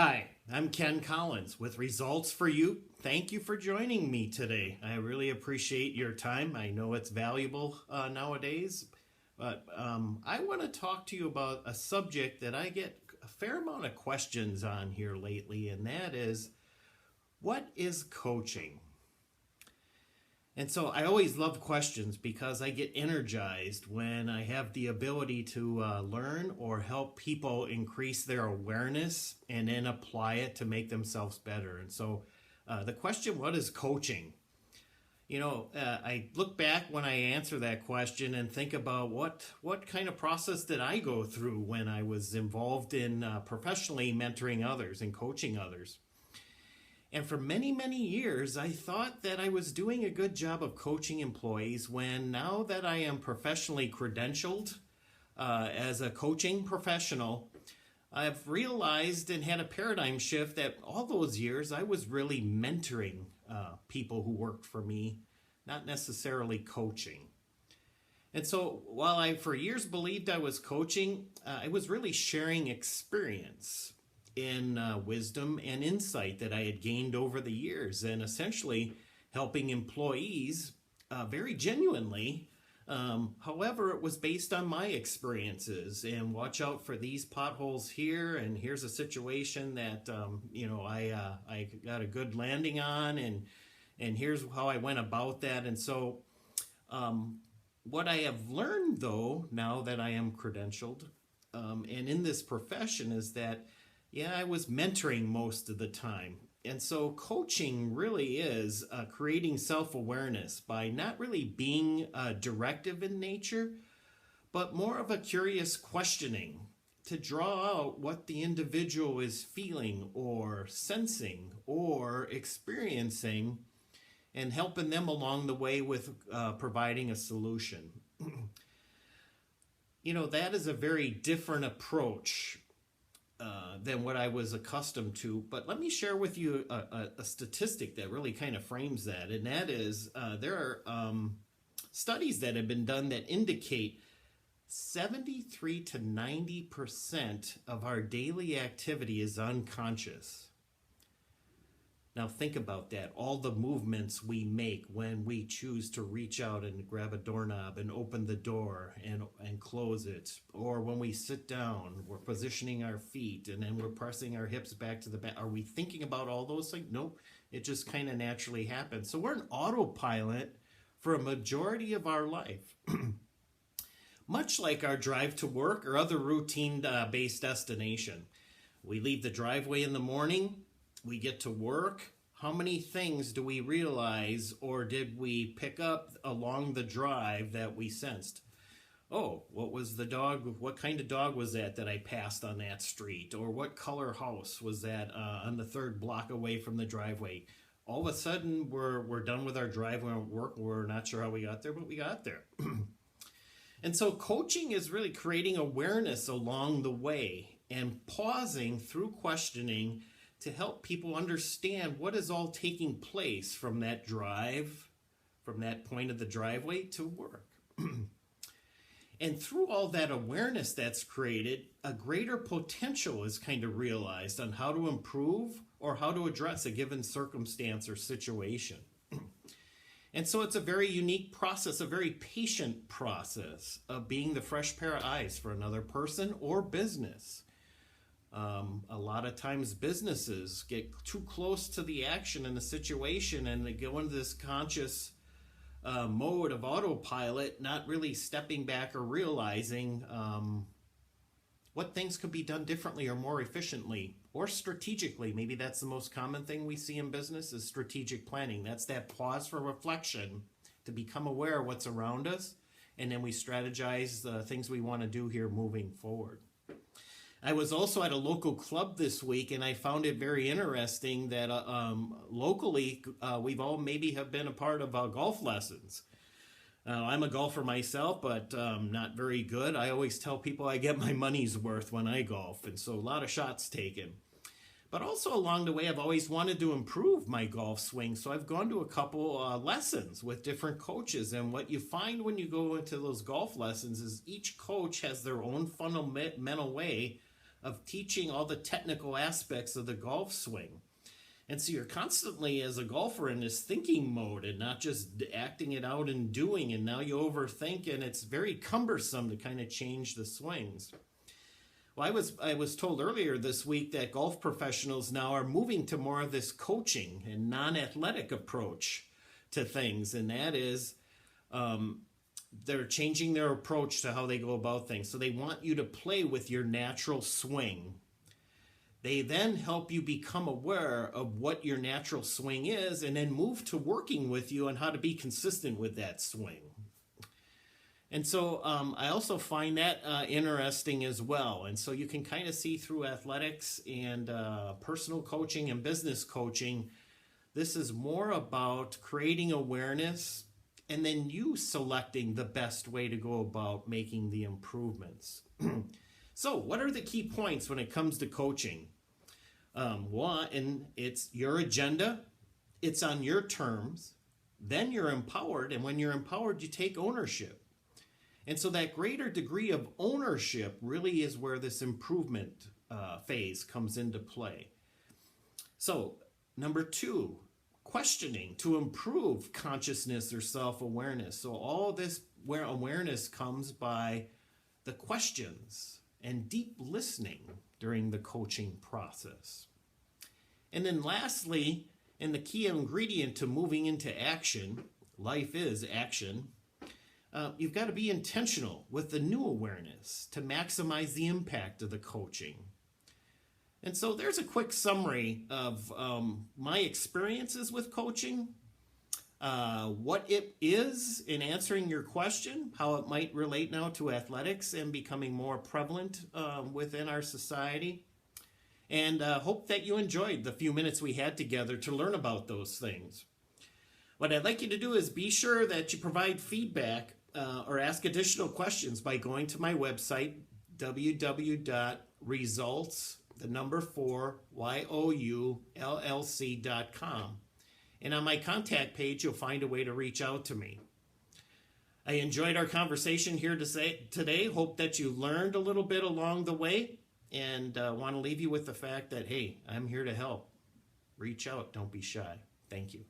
Hi, I'm Ken Collins with Results for You. Thank you for joining me today. I really appreciate your time. I know it's valuable nowadays, but I want to talk to you about a subject that I get a fair amount of questions on here lately, and that is what is coaching? And so I always love questions because I get energized when I have the ability to learn or help people increase their awareness and then apply it to make themselves better. And so the question, what is coaching? I look back when I answer that question and think about what kind of process did I go through when I was involved in professionally mentoring others and coaching others. And for many, many years, I thought that I was doing a good job of coaching employees when now that I am professionally credentialed as a coaching professional, I've realized and had a paradigm shift that all those years I was really mentoring people who worked for me, not necessarily coaching. And so while I for years believed I was coaching, I was really sharing experience in wisdom and insight that I had gained over the years, and essentially helping employees very genuinely. However, it was based on my experiences and watch out for these potholes here, and here's a situation that I got a good landing on, and here's how I went about that. And so what I have learned, though, now that I am credentialed and in this profession, is that I was mentoring most of the time. And so coaching really is creating self-awareness by not really being directive in nature, but more of a curious questioning to draw out what the individual is feeling or sensing or experiencing and helping them along the way with providing a solution. That is a very different approach than what I was accustomed to. But let me share with you a statistic that really kind of frames that. And that is there are studies that have been done that indicate 73 to 90% of our daily activity is unconscious. Now think about that. All the movements we make when we choose to reach out and grab a doorknob and open the door and close it. Or when we sit down, we're positioning our feet and then we're pressing our hips back to the back. Are we thinking about all those things? Nope. It just kind of naturally happens. So we're an autopilot for a majority of our life. Much like our drive to work or other routine-based destination. We leave the driveway in the morning. We get to work. How many things do we realize or did we pick up along the drive that we sensed? Oh, what was the dog? What kind of dog was that I passed on that street? Or what color house was that on the third block away from the driveway? All of a sudden, we're done with our drive. We're at work. We're not sure how we got there, but we got there. And so coaching is really creating awareness along the way and pausing through questioning to help people understand what is all taking place from that drive, from that point of the driveway to work. And through all that awareness that's created, a greater potential is kind of realized on how to improve or how to address a given circumstance or situation. And so it's a very unique process, a very patient process of being the fresh pair of eyes for another person or business. A lot of times businesses get too close to the action in the situation and they go into this conscious mode of autopilot, not really stepping back or realizing what things could be done differently or more efficiently or strategically. Maybe that's the most common thing we see in business is strategic planning. That's that pause for reflection to become aware of what's around us, and then we strategize the things we want to do here moving forward. I was also at a local club this week, and I found it very interesting that locally we've all maybe have been a part of golf lessons. I'm a golfer myself, but not very good. I always tell people I get my money's worth when I golf, and so a lot of shots taken. But also along the way, I've always wanted to improve my golf swing, so I've gone to a couple lessons with different coaches. And what you find when you go into those golf lessons is each coach has their own fundamental way of teaching all the technical aspects of the golf swing. And so you're constantly, as a golfer, in this thinking mode and not just acting it out and doing. And now you overthink, and it's very cumbersome to kind of change the swings. Well, I was told earlier this week that golf professionals now are moving to more of this coaching and non-athletic approach to things. And that is, they're changing their approach to how they go about things. So they want you to play with your natural swing. They then help you become aware of what your natural swing is and then move to working with you on how to be consistent with that swing. And so I also find that interesting as well. And so you can kind of see through athletics and personal coaching and business coaching, this is more about creating awareness and then you selecting the best way to go about making the improvements. So what are the key points when it comes to coaching? One, it's your agenda. It's on your terms. Then you're empowered. And when you're empowered, you take ownership. And so that greater degree of ownership really is where this improvement phase comes into play. So number 2, questioning to improve consciousness or self-awareness. So all this where awareness comes by the questions and deep listening during the coaching process. And then lastly, and the key ingredient to moving into action, life is action, you've got to be intentional with the new awareness to maximize the impact of the coaching. And so there's a quick summary of my experiences with coaching, what it is in answering your question, how it might relate now to athletics and becoming more prevalent within our society. And hope that you enjoyed the few minutes we had together to learn about those things. What I'd like you to do is be sure that you provide feedback or ask additional questions by going to my website, www.results4youllc.com. And on my contact page, you'll find a way to reach out to me. I enjoyed our conversation here today. Hope that you learned a little bit along the way, and want to leave you with the fact that, hey, I'm here to help. Reach out. Don't be shy. Thank you.